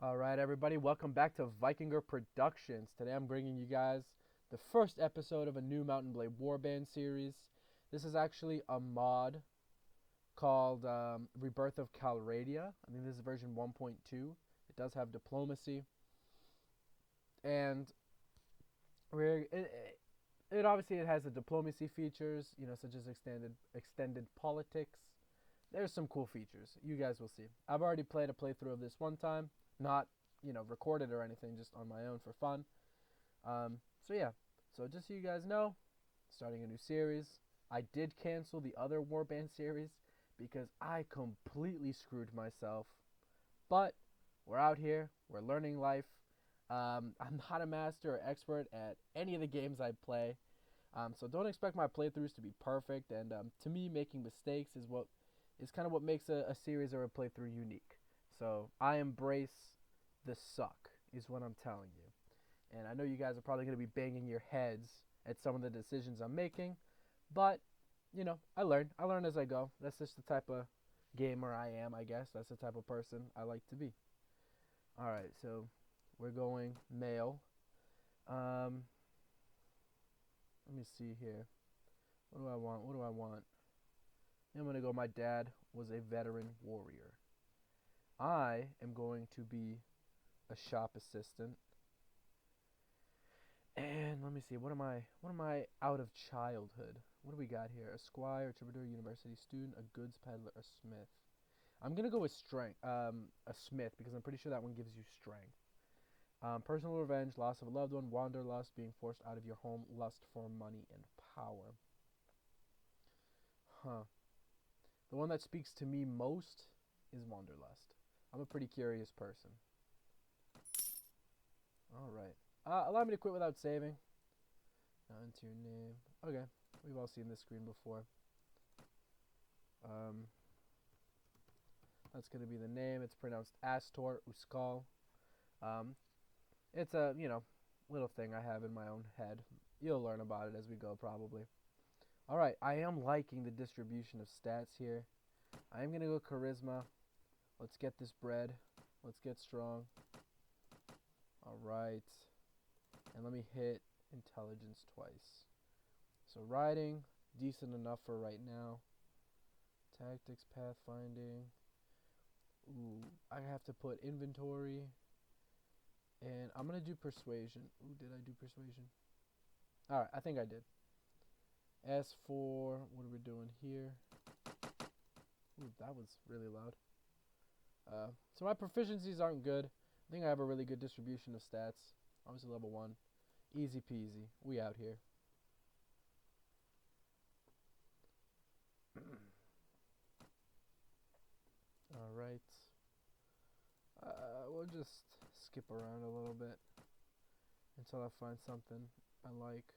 All right, everybody, welcome back to Vikinger Productions. Today I'm bringing you guys the first episode of a new Mountain Blade Warband series. This is actually a mod called Rebirth of Calradia. I think this is version 1.2. It does have diplomacy, and it obviously it has the diplomacy features, such as extended politics. There's some cool features. You guys will see. I've already played a playthrough of this one time, not recorded or anything, just on my own for fun. So yeah. So just so you guys know, starting a new series. I did cancel the other Warband series because I completely screwed myself. But we're out here. We're learning life. I'm not a master or expert at any of the games I play. So don't expect my playthroughs to be perfect. And to me, making mistakes is kind of what makes a series or a playthrough unique. So I embrace the suck, is what I'm telling you. And I know you guys are probably going to be banging your heads at some of the decisions I'm making, but I learn. I learn as I go. That's just the type of gamer I am, I guess. That's the type of person I like to be. All right, so we're going male. Let me see here. What do I want? What do I want? I'm going to go, my dad was a veteran warrior. I am going to be a shop assistant. And let me see, what am I out of childhood? What do we got here? A squire, troubadour, university student, a goods peddler, a smith. I'm going to go with strength, a smith, because I'm pretty sure that one gives you strength. Personal revenge, loss of a loved one, wanderlust, being forced out of your home, lust for money and power. Huh. The one that speaks to me most is wanderlust. I'm a pretty curious person. All right. Allow me to quit without saving. Now enter your name. Okay. We've all seen this screen before. That's going to be the name. It's pronounced Astor Uskal. It's a, little thing I have in my own head. You'll learn about it as we go, probably. All right. I am liking the distribution of stats here. I am going to go charisma. Let's get this bread. Let's get strong. All right. And let me hit intelligence twice. So riding, decent enough for right now. Tactics, pathfinding. Ooh, I have to put inventory. And I'm going to do persuasion. Ooh, did I do persuasion? Alright, I think I did. As for, what are we doing here? Ooh, that was really loud. So my proficiencies aren't good. I think I have a really good distribution of stats. Obviously level 1. Easy peasy. We out here. Alright. We'll just skip around a little bit until I find something I like.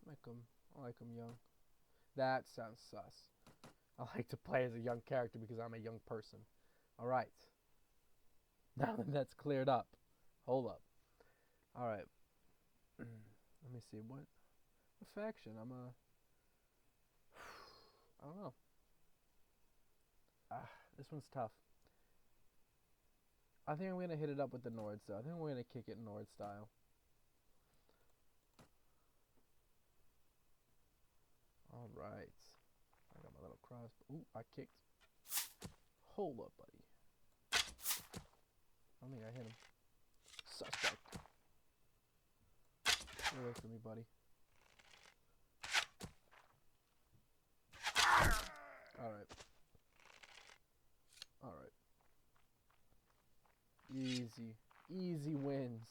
I like them young. That sounds sus. I like to play as a young character because I'm a young person. Alright. Now that that's cleared up. Hold up. Alright. Let me see. What faction? I don't know. This one's tough. I think I'm going to hit it up with the Nords, though. I think we're going to kick it Nord style. Alright. I got my little cross. Ooh, I kicked. Hold up, buddy. I don't think I hit him. Suspect. Get away from me, buddy. Alright. Alright. Easy. Easy wins.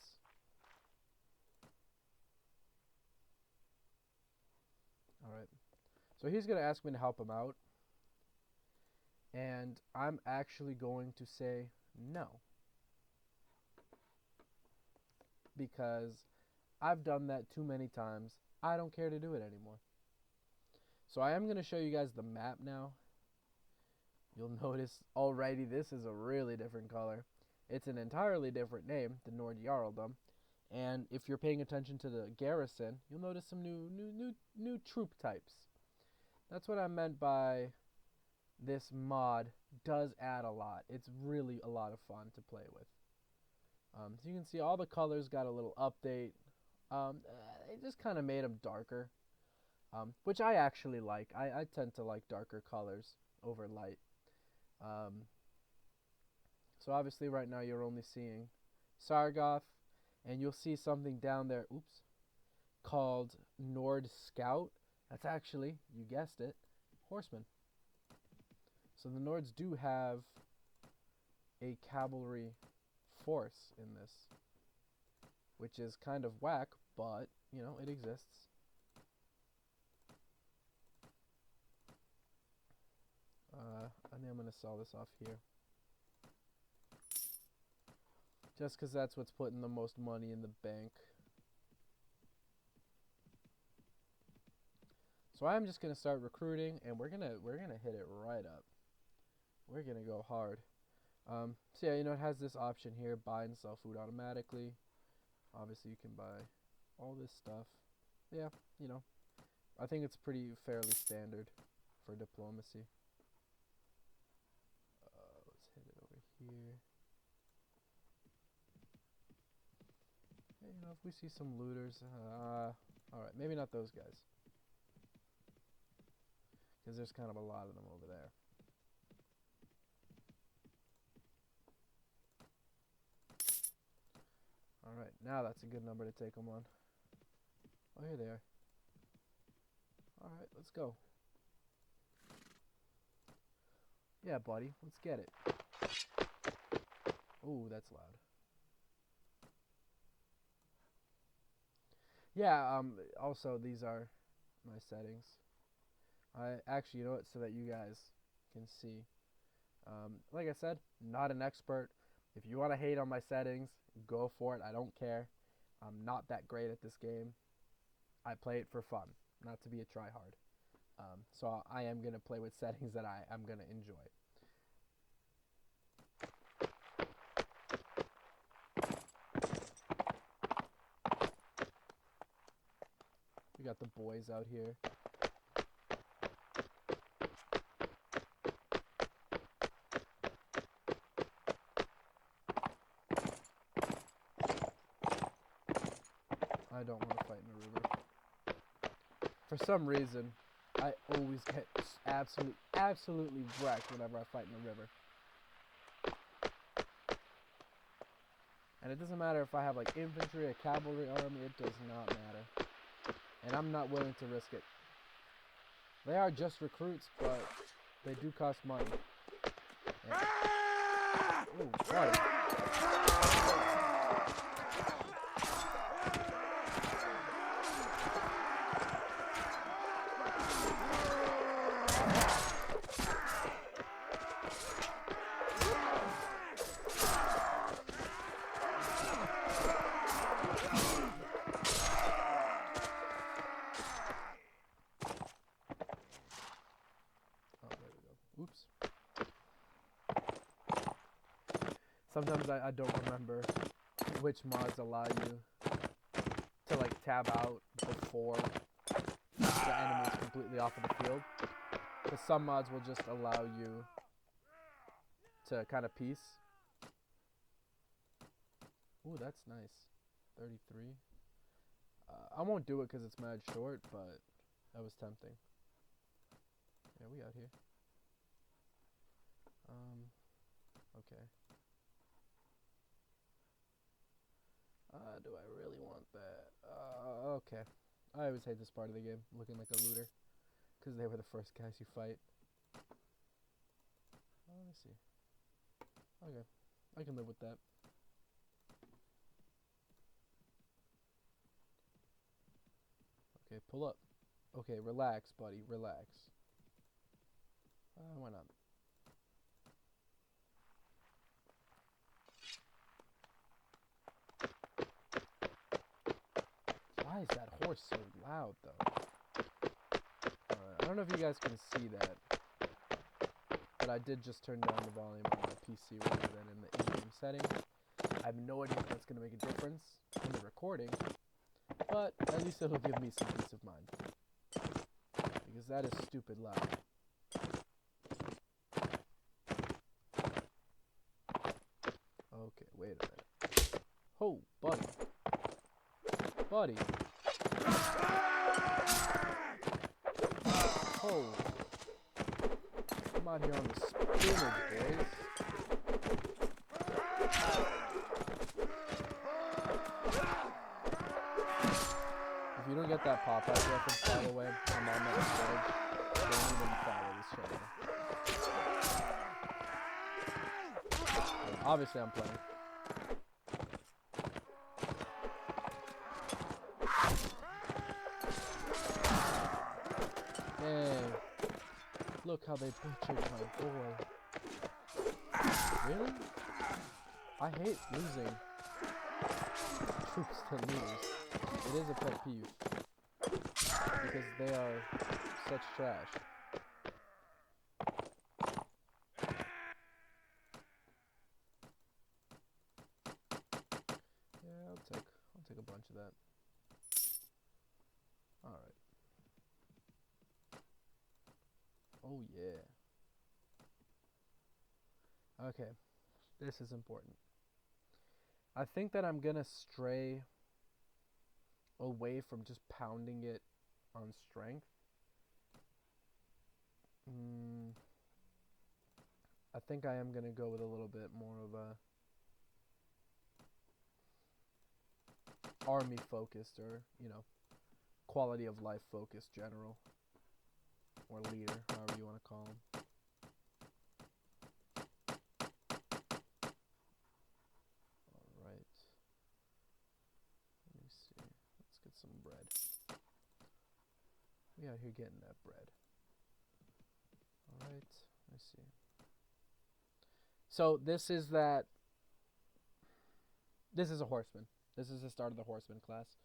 Alright. So he's going to ask me to help him out. And I'm actually going to say no. Because I've done that too many times. I don't care to do it anymore. So I am going to show you guys the map now. You'll notice already this is a really different color. It's an entirely different name, the Nord Jarldom. And if you're paying attention to the garrison, you'll notice some new troop types. That's what I meant by this mod does add a lot. It's really a lot of fun to play with. So you can see all the colors got a little update. They just kind of made them darker, which I actually like. I tend to like darker colors over light. So obviously right now you're only seeing Sargoth, and you'll see something down there, oops, called Nord Scout. That's actually, you guessed it, horsemen. So the Nords do have a cavalry force in this, which is kind of whack, but, you know, it exists. I think I'm going to sell this off here. Just because that's what's putting the most money in the bank. So I'm just going to start recruiting, and we're gonna hit it right up. We're going to go hard. So yeah, you know, it has this option here, buy and sell food automatically. Obviously, you can buy all this stuff. Yeah, you know, I think it's pretty fairly standard for diplomacy. Let's hit it over here. You know, if we see some looters, alright, maybe not those guys, because there's kind of a lot of them over there. Alright, now that's a good number to take them on. Oh, here they are. Alright, let's go. Yeah, buddy, let's get it. Ooh, that's loud. Yeah, also these are my settings. I actually, you know what, so that you guys can see. Like I said, not an expert. If you want to hate on my settings, go for it. I don't care. I'm not that great at this game. I play it for fun, not to be a tryhard. So I am going to play with settings that I am going to enjoy. We got the boys out here. I don't want to fight in the river. For some reason, I always get absolutely wrecked whenever I fight in the river. And it doesn't matter if I have like infantry, a cavalry army, it does not matter. And I'm not willing to risk it. They are just recruits, but they do cost money. Ooh, sorry. Oops. Sometimes I don't remember which mods allow you to like tab out before the enemy is completely off of the field. Because some mods will just allow you to kind of piece. Ooh, that's nice. 33. I won't do it because it's mad short, but that was tempting. Yeah, we out here. Okay. Do I really want that? Okay. I always hate this part of the game, looking like a looter, because they were the first guys you fight. Let me see. Okay. I can live with that. Okay, pull up. Okay, relax, buddy, relax. Why not? Why is that horse so loud, though? I don't know if you guys can see that, but I did just turn down the volume on my PC rather than in the in-game settings. I have no idea if that's going to make a difference in the recording, but at least it'll give me some peace of mind, because that is stupid loud. Okay, wait a minute. Oh, buddy. Buddy. Oh. I'm out here on the spinach, boys. If you don't get that Popeye reference, by the way, I'm on that spinach. Don't even follow this channel. Yeah, obviously, I'm playing. Dang. Look how they butchered my boy. Really? I hate losing troops to lose. It is a pet peeve. Because they are such trash. Yeah, I'll take a bunch of that. Alright. Oh yeah. Okay. This is important. I think that I'm gonna stray away from just pounding it on strength. I think I am gonna go with a little bit more of a army focused, or, you know, quality of life focused general, or leader, however you want to call him. Alright. Let me see. Let's get some bread. We out here getting that bread. Alright. Let's see. So this is that. This is a horseman. This is the start of the horseman class.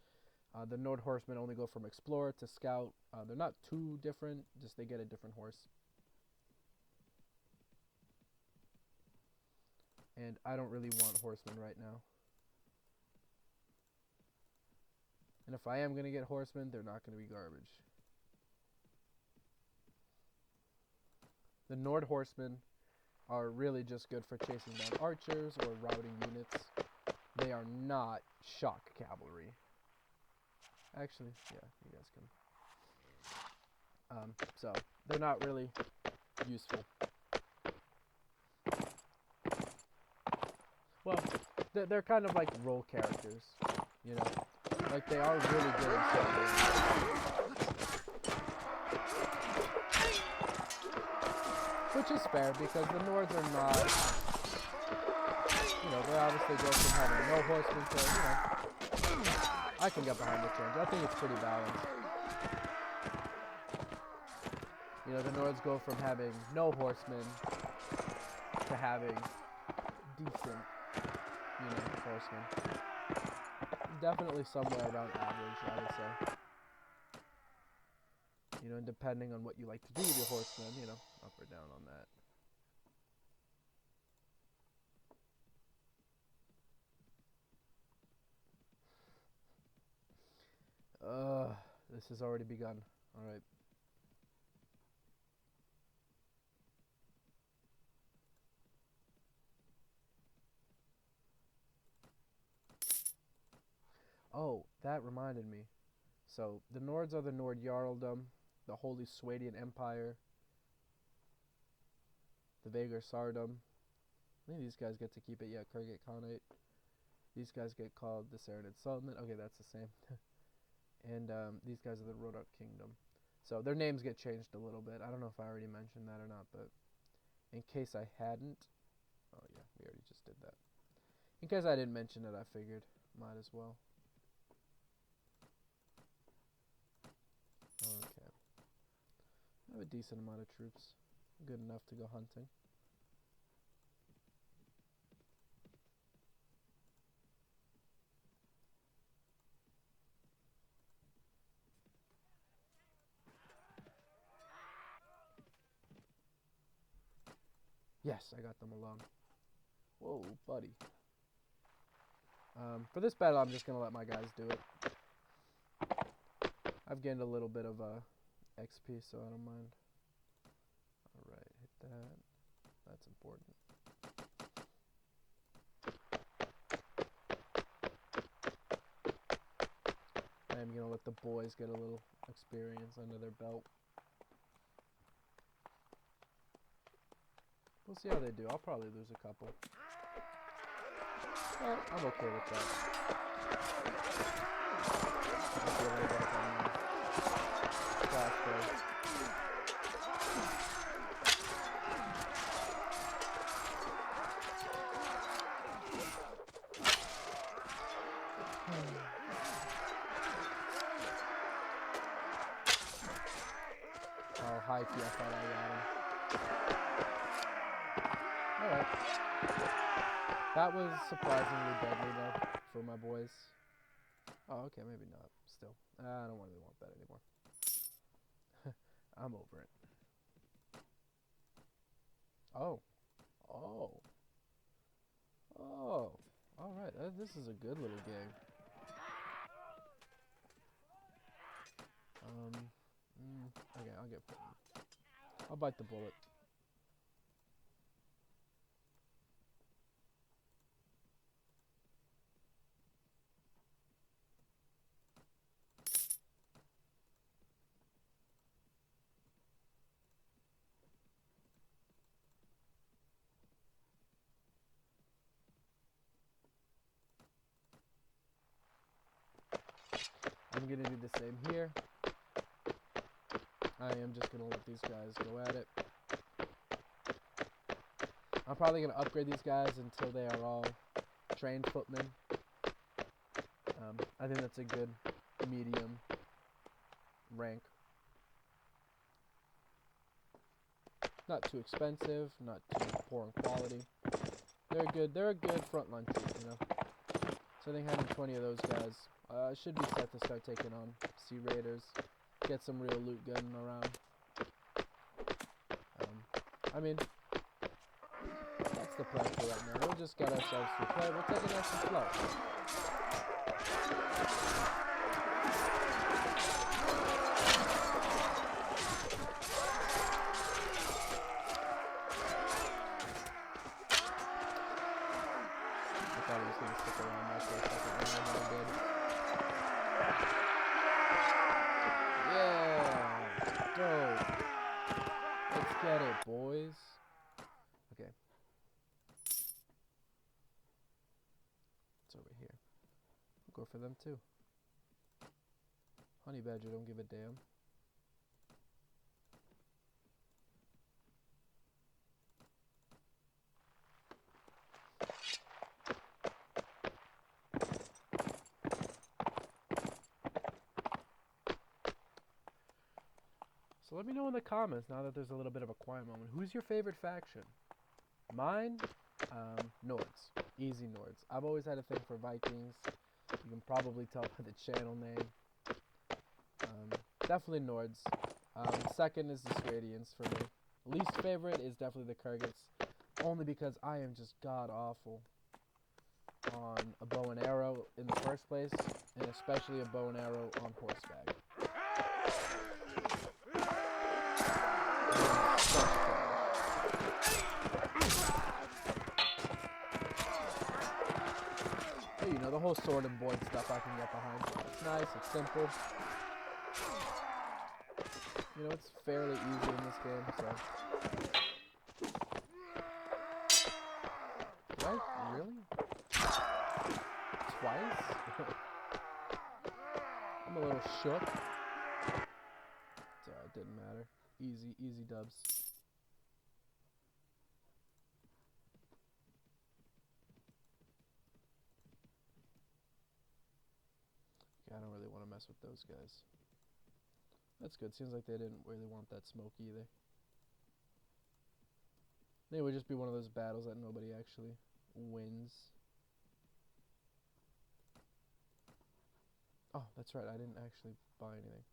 The Nord horsemen only go from explorer to scout. They're not too different, just they get a different horse. And I don't really want horsemen right now. And if I am going to get horsemen, they're not going to be garbage. The Nord horsemen are really just good for chasing down archers or routing units. They are not shock cavalry. Actually, yeah, you guys can. So, they're not really useful. Well, they're kind of like role characters, you know? Like, they are really good in some ways. Which is fair, because the Nords are not, you know, they obviously go from having no horsemen to, you know, I can get behind the change. I think it's pretty balanced. You know, the Nords go from having no horsemen to having decent, you know, horsemen. Definitely somewhere around average, I would say. You know, and depending on what you like to do with your horsemen, you know, up or down on that. This has already begun. Alright. Oh, that reminded me. So, the Nords are the Nord Jarldom, the Holy Swadian Empire, the Vagar Sardom. I think these guys get to keep it. Yeah, Kurgate Khanate. These guys get called the Serenid Sultanate. Okay, that's the same. And these guys are the Rodart Kingdom. So their names get changed a little bit. I don't know if I already mentioned that or not, but in case I hadn't. Oh yeah, we already just did that. In case I didn't mention it, I figured might as well. Okay. I have a decent amount of troops. Good enough to go hunting. Yes, I got them alone. Whoa, buddy. For this battle, I'm just going to let my guys do it. I've gained a little bit of XP, so I don't mind. Alright, hit that. That's important. the boys get a little experience under their belt. We'll see how they do. I'll probably lose a couple. But I'm okay with that. I'll feel a little back on the flash though. Oh, high key, I thought I got him. Alright. That was surprisingly deadly, though, for my boys. Oh, okay, maybe not. Still. I don't really want that anymore. I'm over it. Oh. Oh. Oh. Alright, this is a good little game. Okay, I'll get put in. I'll bite the bullet. I'm gonna do the same here. I am just gonna let these guys go at it. I'm probably gonna upgrade these guys until they are all trained footmen. I think that's a good medium rank. Not too expensive, not too poor in quality. They're a good frontline troop, you know. So I think having 20 of those guys should be set to start taking on Sea Raiders. Get some real loot gunning around. I mean, that's the plan for right now. We'll just get ourselves to play. We'll take it nice and slow. I thought he was going to stick around there for a second. I don't know what I did. Yeah! Dope! Let's get it, boys. Okay. It's over here. We'll go for them too. Honey Badger don't give a damn. So let me know in the comments, now that there's a little bit of a quiet moment, who's your favorite faction? Mine? Nords. Easy Nords. I've always had a thing for Vikings. You can probably tell by the channel name. Definitely Nords. Second is the Sradians for me. Least favorite is definitely the Kurgats. Only because I am just god-awful on a bow and arrow in the first place, and especially a bow and arrow on horseback. Hey, you know, the whole sword and board stuff I can get behind. It's nice, it's simple. You know, it's fairly easy in this game, so. Right? Really? Twice? I'm a little shook. It's alright, it didn't matter. Easy dubs. Okay, I don't really want to mess with those guys. That's good. Seems like they didn't really want that smoke either. I think it would just be one of those battles that nobody actually wins. Oh, that's right. I didn't actually buy anything.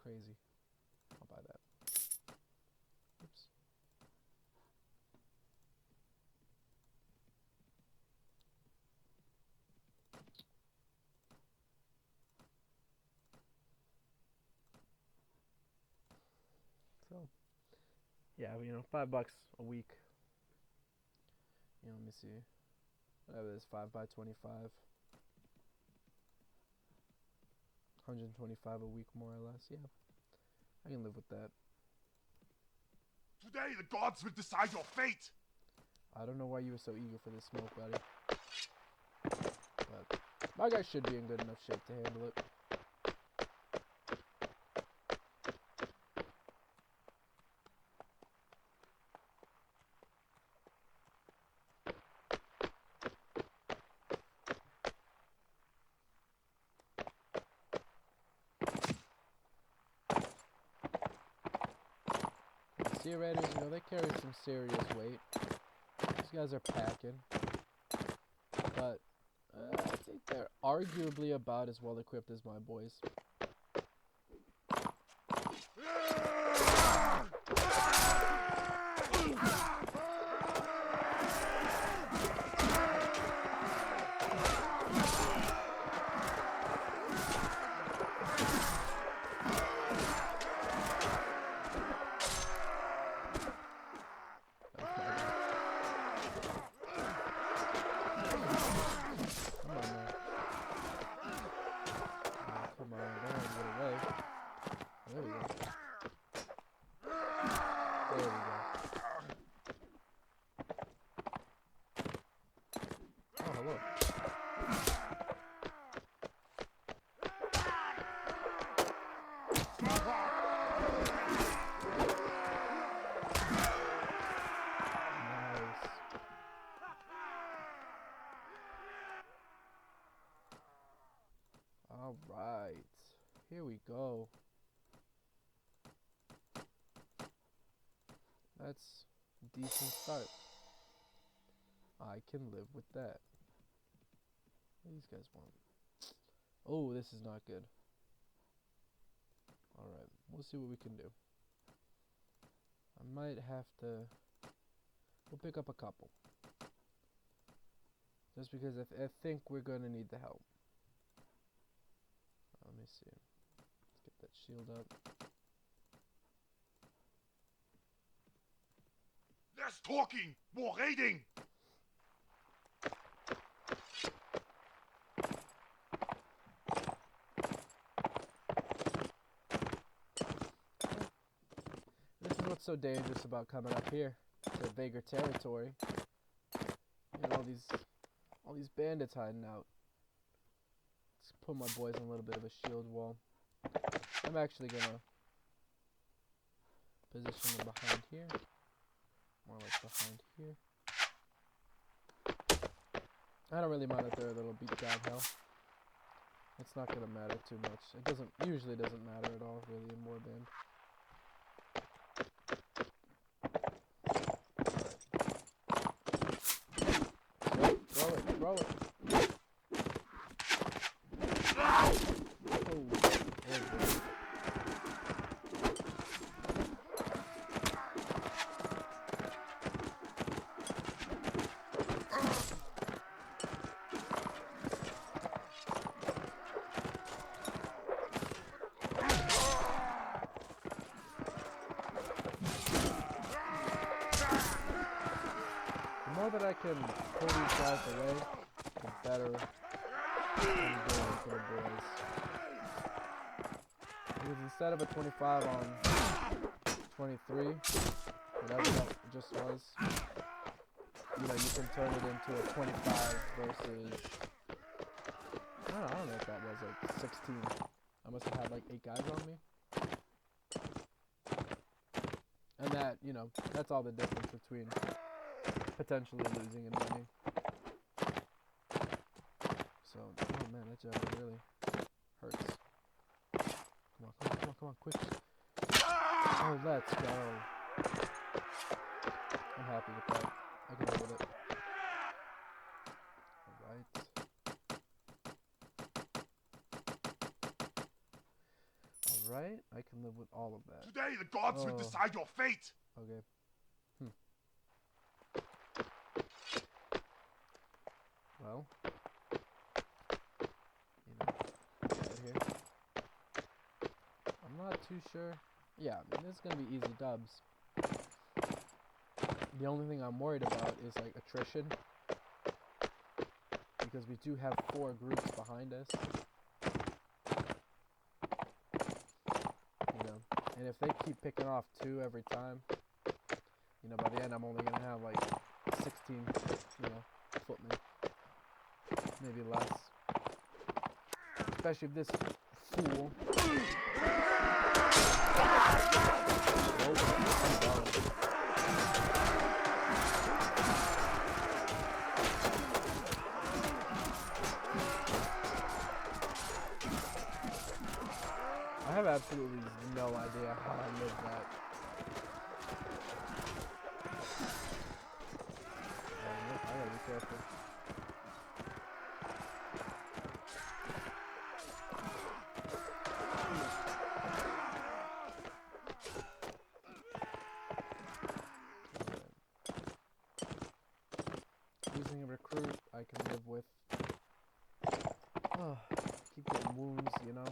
Crazy. I'll buy that. Oops. So, yeah, you know, $5 a week. You know, let me see. Whatever it is, 5 by 25. 125 a week, more or less. Yeah, I can live with that. Today the gods will decide your fate. I don't know why you were so eager for this smoke, buddy. But my guy should be in good enough shape to handle it. Sea Raiders, you know, they carry some serious weight. These guys are packing. But I think they're arguably about as well equipped as my boys. Alright, here we go. That's a decent start. I can live with that. What do these guys want? Oh, this is not good. Alright, we'll see what we can do. I might have to... We'll pick up a couple. Just because I think we're going to need the help. Let me see. Let's get that shield up. Less talking, more raiding. This is what's so dangerous about coming up here to Vagrant territory. You know, all these bandits hiding out. Let's put my boys in a little bit of a shield wall. I'm actually gonna position them behind here. More like behind here. I don't really mind if they're a little beat down hell. It's not gonna matter too much. It usually doesn't matter at all really in Warband. Throw it, throw it. The more that I can pull these guys away, the better I'm doing for the boys. Because instead of a 25 on 23, whatever that just was, you know, you can turn it into a 25 versus, I don't know what that was, like 16. I must have had like 8 guys on me. And that, you know, that's all the difference between potentially losing and winning. So, oh man, that jab really hurts. Come on, come on, come on, come on, quick. Oh, let's go. I'm happy with that. I can live with it. Alright. Alright, I can live with all of that. Today the gods will decide your fate. Okay. Well, you know, right here. I'm not too sure. Yeah, I mean, this is gonna be easy dubs. The only thing I'm worried about is like attrition, because we do have 4 groups behind us. And if they keep picking off 2 every time, you know, by the end I'm only gonna have like 16, you know, footmen. Maybe less. Especially if this fool. I have absolutely no idea how I lived that. I gotta be careful. Losing a recruit, I can live with. Oh, keep getting wounds, you know.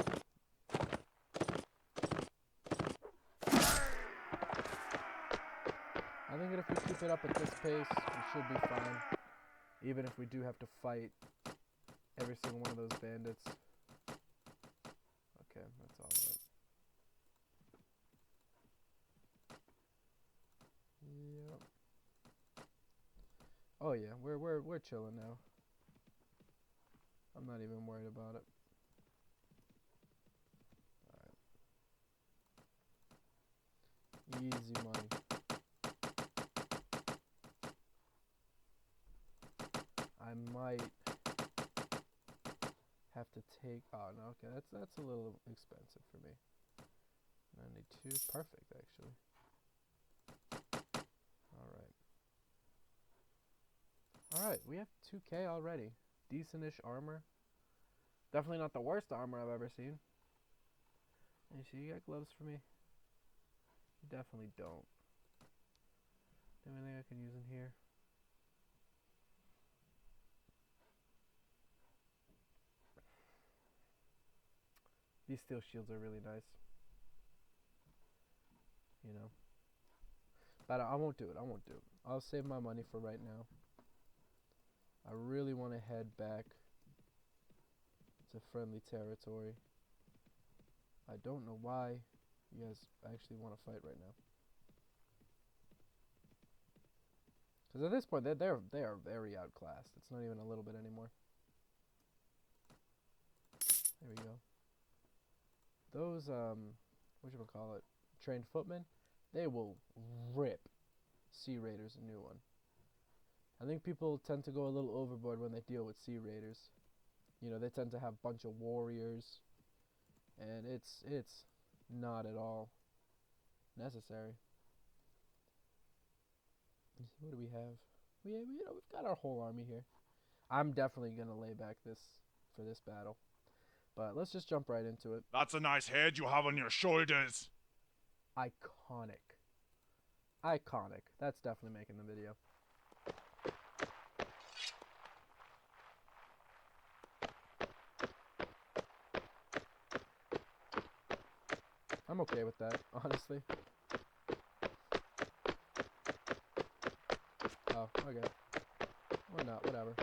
I think that if we keep it up at this pace, we should be fine. Even if we do have to fight every single one of those bandits. Okay, that's all of it. Yep. Oh yeah, we're chilling now. I'm not even worried about it. Alright. Easy money. I might have to take. Oh no, okay, that's a little expensive for me. 92, perfect actually. All right, we have 2K already. Decentish armor. Definitely not the worst armor I've ever seen. And you see, you got gloves for me? You definitely don't. Do you have anything I can use in here? These steel shields are really nice. You know. But I won't do it. I won't do it. I'll save my money for right now. I really want to head back to friendly territory. I don't know why you guys actually want to fight right now. Because at this point, they are very outclassed. It's not even a little bit anymore. There we go. Those, whatchamacallit, trained footmen, they will rip Sea Raiders a new one. I think people tend to go a little overboard when they deal with Sea Raiders. You know, they tend to have a bunch of warriors, and it's not at all necessary. What do we have? You know, we've got our whole army here. I'm definitely gonna lay back for this battle, but let's just jump right into it. That's a nice head you have on your shoulders. Iconic. Iconic. That's definitely making the video. I'm okay with that, honestly. Oh, okay. Or not, whatever.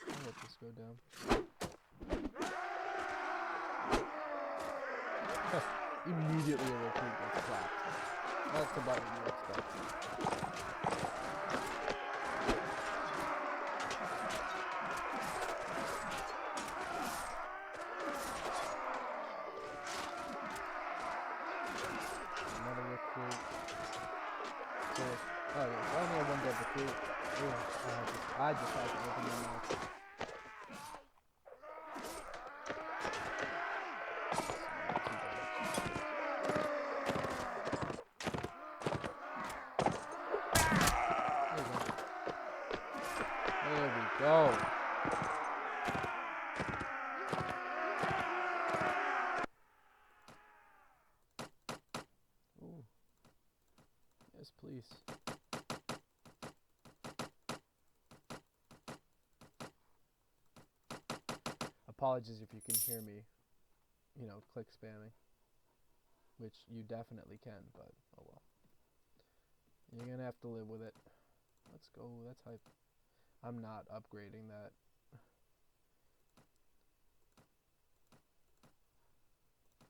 I'll let this go down. Immediately a recruit gets clapped. That's about what you expect. Another recruit. So, oh yeah, I only have one dead recruit. Ugh, I just had to open my mouth. Go. Ooh. Yes, please. Apologies if you can hear me you know, click spamming. Which you definitely can, but oh well. You're gonna have to live with it. Let's go, that's hype. I'm not upgrading that.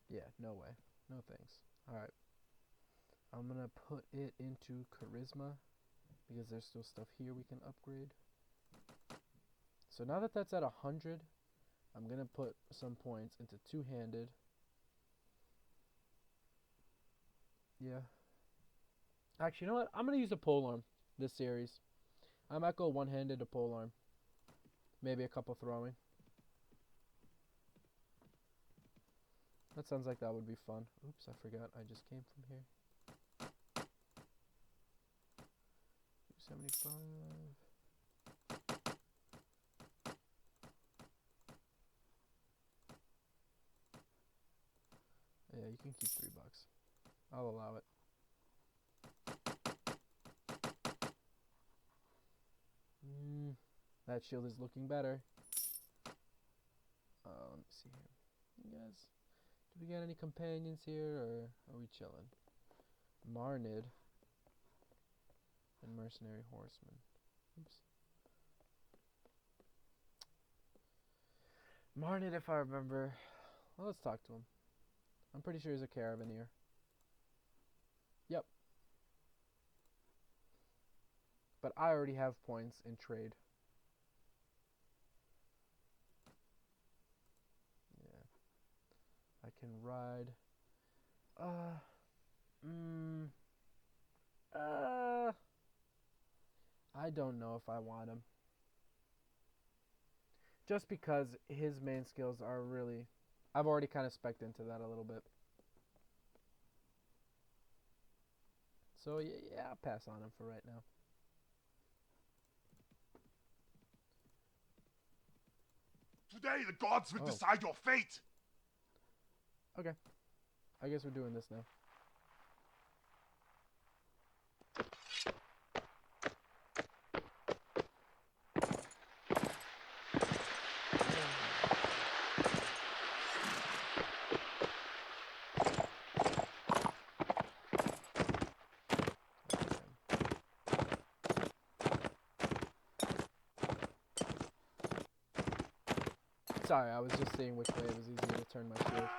Yeah, no way. No thanks. Alright. I'm gonna put it into charisma because there's still stuff here we can upgrade. So now that that's at 100, I'm gonna put some points into two-handed. Yeah. Actually, you know what? I'm gonna use a polearm this series. I might go one-handed to polearm. Maybe a couple throwing. That sounds like that would be fun. Oops, I forgot. I just came from here. 275. Yeah, you can keep $3. I'll allow it. That shield is looking better. Let me see here. You guys, do we got any companions here, or are we chilling? Marnid and Mercenary Horseman. Oops. Marnid, if I remember. Well, let's talk to him. I'm pretty sure he's a Caravanseer. Yep. But I already have points in trade. Yeah. I can ride. I don't know if I want him. Just because his main skills are really... I've already kind of specced into that a little bit. So yeah, I'll pass on him for right now. Today the gods will decide your fate! Okay. I guess we're doing this now. Sorry, I was just seeing which way it was easier to turn my shield.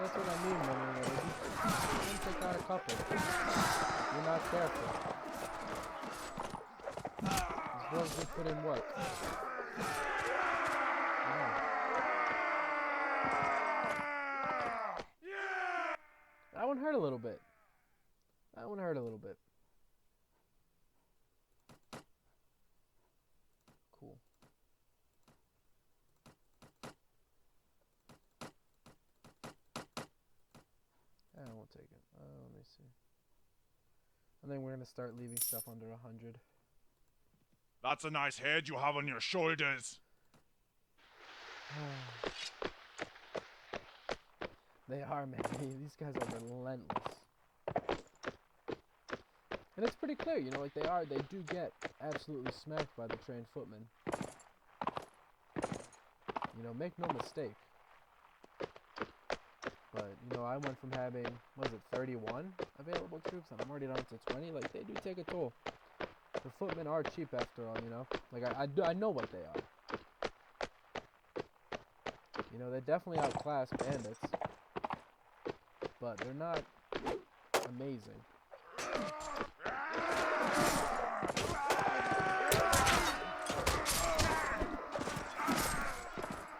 That's what I mean, man. You can take out a couple. If you're not careful. These dwarves will put in work. Yeah. That one hurt a little bit. That one hurt a little bit. Cool. I won't take it. Let me see. I think we're going to start leaving stuff under 100. That's a nice head you have on your shoulders. They are, man. These guys are relentless. And it's pretty clear, you know, like they do get absolutely smacked by the trained footmen. You know, make no mistake. But, you know, I went from having, what was it, 31 available troops, and I'm already down to 20. Like, they do take a toll. The footmen are cheap after all, you know? Like, I know what they are. You know, they definitely outclass bandits. But they're not amazing.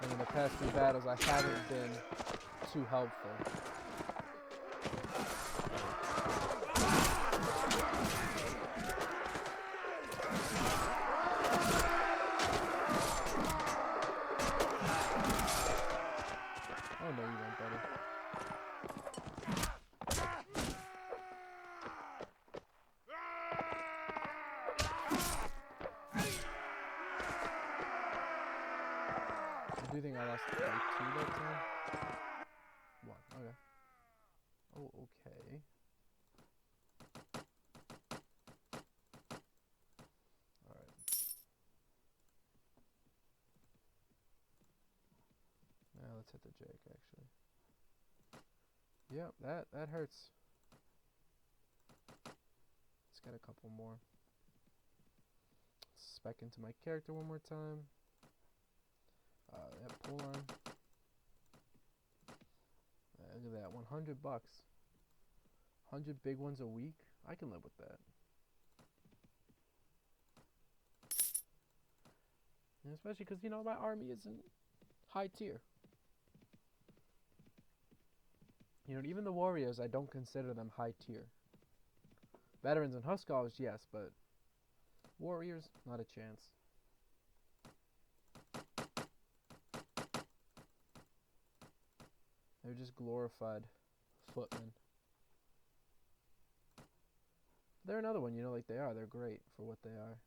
And in the past few battles, I haven't been too helpful. Oh no, you won't, buddy. do think I lost like 2 that time. 1. Okay. Oh, okay. Alright. Now let's hit the Jake, actually. Yep, that hurts. Let's get a couple more. Spec into my character one more time. Yep, pull arm. Look at that, 100 bucks. 100 big ones a week? I can live with that. And especially because, you know, my army isn't high tier. You know, even the warriors, I don't consider them high tier. Veterans and Huskars, yes, but warriors, not a chance. They're just glorified footmen. They're another one, you know, like they are. They're great for what they are.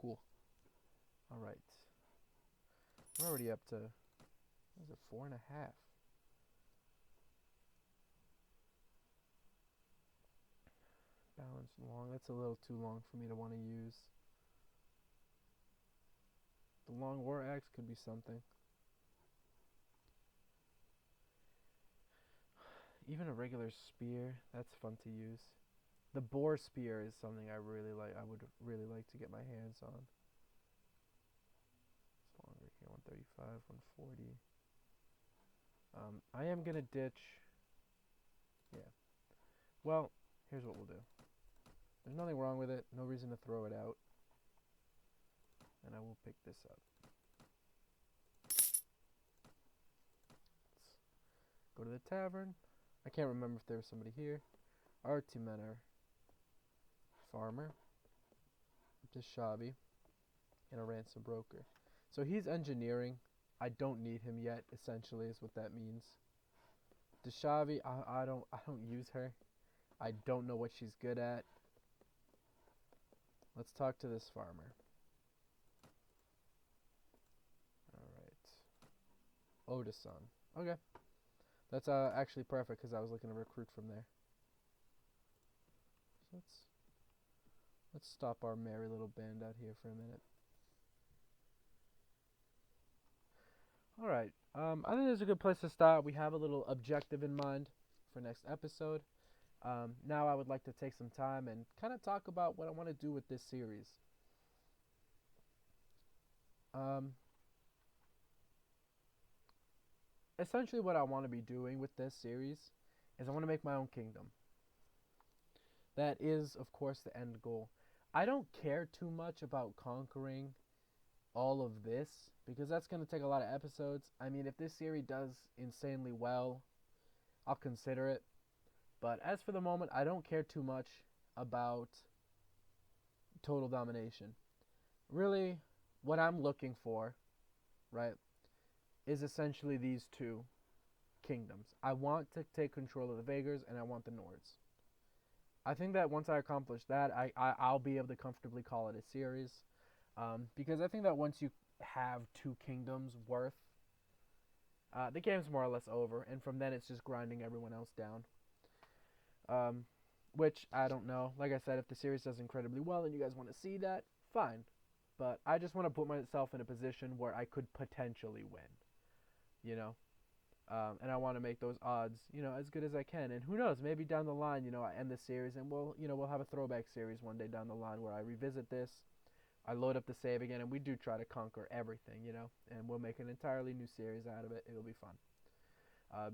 Cool. Alright. We're already up to, what is it, 4.5. Balance long. That's a little too long for me to want to use. The long war axe could be something. Even a regular spear, that's fun to use. The boar spear is something I really like. I would really like to get my hands on. It's longer here, 135, 140. I am gonna ditch. Yeah. Well, here's what we'll do. There's nothing wrong with it. No reason to throw it out. And I will pick this up. Let's go to the tavern. I can't remember if there was somebody here. Our 2 men are farmer, Deshabi, and a ransom broker. So he's engineering. I don't need him yet, essentially, is what that means. Deshavi, I don't use her. I don't know what she's good at. Let's talk to this farmer. Alright. Odasan. Okay. That's actually perfect because I was looking to recruit from there. So let's stop our merry little band out here for a minute. Alright. I think this is a good place to start. We have a little objective in mind for next episode. Now I would like to take some time and kind of talk about what I want to do with this series. Essentially what I want to be doing with this series is I want to make my own kingdom. That is, of course, the end goal. I don't care too much about conquering all of this because that's going to take a lot of episodes. I mean, if this series does insanely well, I'll consider it. But as for the moment, I don't care too much about total domination. Really, what I'm looking for, right, is essentially these 2 kingdoms. I want to take control of the Vagars and I want the Nords. I think that once I accomplish that, I'll be able to comfortably call it a series. Because I think that once you have 2 kingdoms worth, the game's more or less over. And from then it's just grinding everyone else down. Which, I don't know. Like I said, if the series does incredibly well and you guys want to see that, fine. But I just want to put myself in a position where I could potentially win. You know? And I want to make those odds, you know, as good as I can. And who knows, maybe down the line, you know, I end the series and we'll have a throwback series one day down the line where I revisit this, I load up the save again, and we do try to conquer everything, you know, and we'll make an entirely new series out of it. It'll be fun.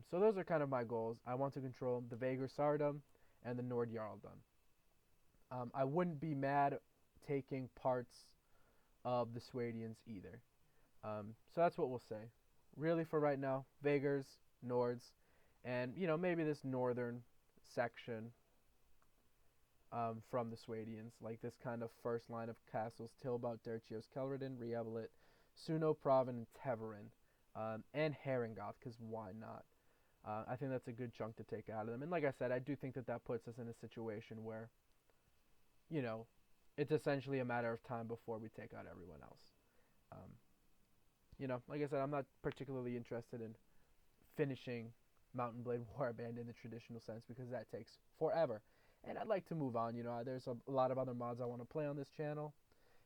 So those are kind of my goals. I want to control the Vagar Sardom and the Nord Jarldom. I wouldn't be mad taking parts of the Swadians either. So that's what we'll say. Really, for right now, Vagars, Nords, and, you know, maybe this northern section from the Swadians, like this kind of first line of castles, Tilbot, Derchios, Kelredin, Riebelit, Suno, Proven, and Teverin, and Haringoth, because why not? I think that's a good chunk to take out of them. And like I said, I do think that that puts us in a situation where, you know, it's essentially a matter of time before we take out everyone else. Um, like I said, I'm not particularly interested in finishing Mountain Blade Warband in the traditional sense because that takes forever. And I'd like to move on. There's a lot of other mods I want to play on this channel,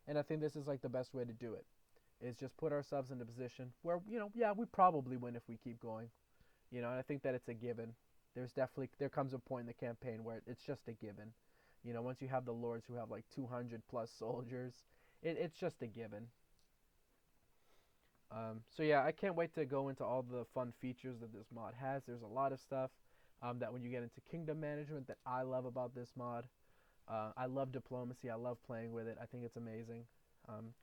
and I think this is like the best way to do it. Is just put ourselves in a position where yeah, we probably win if we keep going. And I think that it's a given. There comes a point in the campaign where it's just a given. Once you have the lords who have like 200 plus soldiers, it's just a given. So yeah, I can't wait to go into all the fun features that this mod has. There's a lot of stuff that when you get into kingdom management that I love about this mod. I love diplomacy. I love playing with it. I think it's amazing.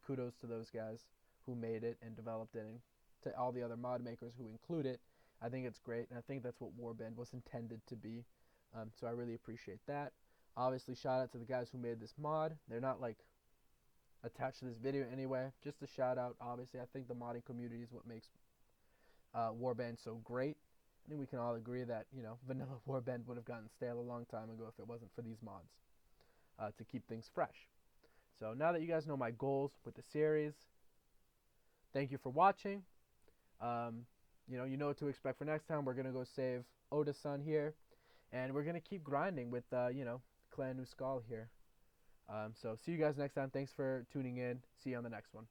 Kudos to those guys who made it and developed it, and to all the other mod makers who include it. I think it's great, and I think that's what Warband was intended to be. So I really appreciate that. Obviously, shout out to the guys who made this mod. They're not like attached to this video anyway. Just a shout out. Obviously, I think the modding community is what makes Warband so great. I think we can all agree that vanilla Warband would have gotten stale a long time ago if it wasn't for these mods to keep things fresh. So now that you guys know my goals with the series, thank you for watching. You know what to expect for next time. We're gonna go save Oda-san here, and we're gonna keep grinding with Clan Uskal here. So see you guys next time. Thanks for tuning in. See you on the next one.